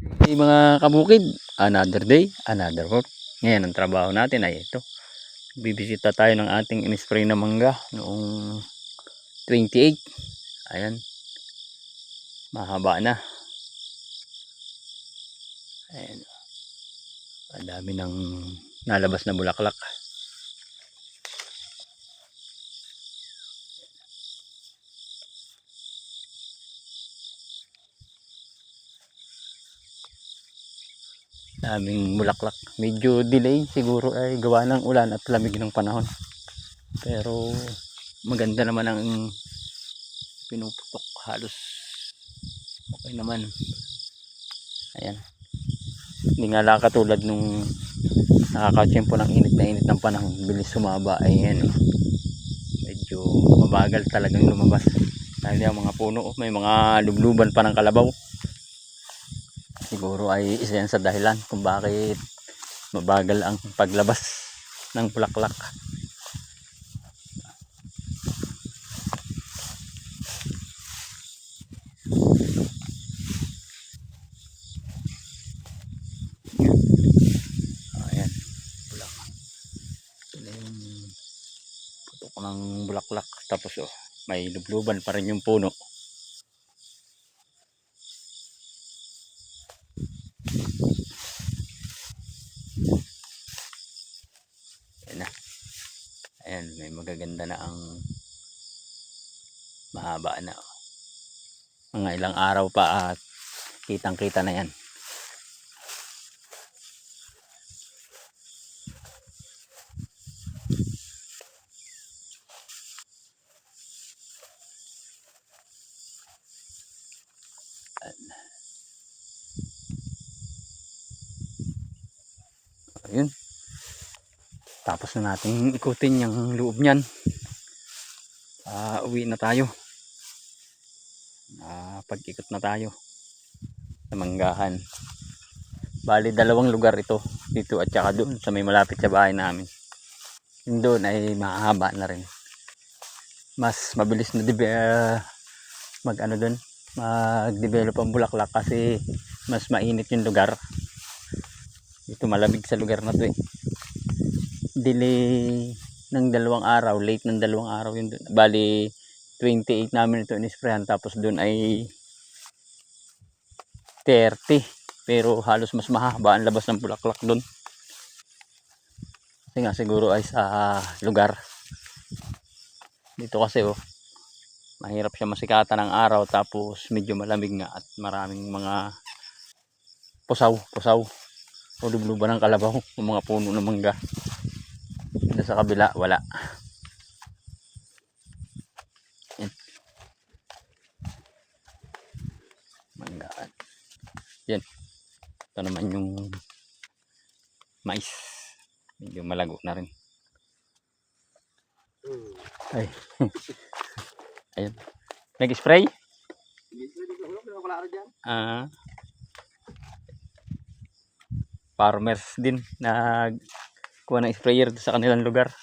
Hey, mga kabukid, another day, another work. Ngayon ang trabaho natin ay ito. Bibisita tayo ng ating in-spray na mangga noong 28. Ayan, mahaba na. Ayan, ang dami ng nalabas na bulaklak. Daming bulaklak. Medyo delay siguro ay gawa ng ulan at lamig ng panahon. Pero maganda naman ang pinuputok, halos okay naman. Ayan, hindi nga lang katulad nung nakakatsyempo ng init ng panahon, bilis sumaba. Ayan, medyo mabagal talagang lumabas dahil yung mga puno may mga lubluban pa ng kalabaw. Siguro ay isa yan sa dahilan kung bakit mabagal ang paglabas ng bulaklak. Ayan, bulaklak. Ito yung putok ng bulaklak, tapos may lubluban pa rin yung puno. Ayan na. Ayan, may magaganda na ang mahaba na. Mga ilang araw pa at kitang kita na yan. Ayun, tapos na natin ikutin yung loob niyan. Uwi na tayo. Pag-ikot na tayo sa manggahan. Bali dalawang lugar ito, dito at saka doon sa may malapit sa bahay namin. Yung doon ay mahaba na rin, mas mabilis na mag-develop ang bulaklak kasi mas mainit yung lugar. Dito malamig sa lugar na to eh. Delay ng 2 araw, late ng 2 araw yun doon. Bali 28 namin ito in-sprayan, tapos doon ay 30, pero halos mas mahaba ang labas ng bulaklak doon kasi nga siguro ay sa lugar. Dito kasi mahirap siya masikatan ng araw, tapos medyo malamig nga at maraming mga pusaw o lubluban ng kalabaw o mga puno ng mangga. Sa kabila wala. Yan, manggaan. Yan, ito naman yung mais, medyo malago na rin. Ay. Ayun, nag-spray? Farmers din nagkuha ng sprayer sa kanilang lugar.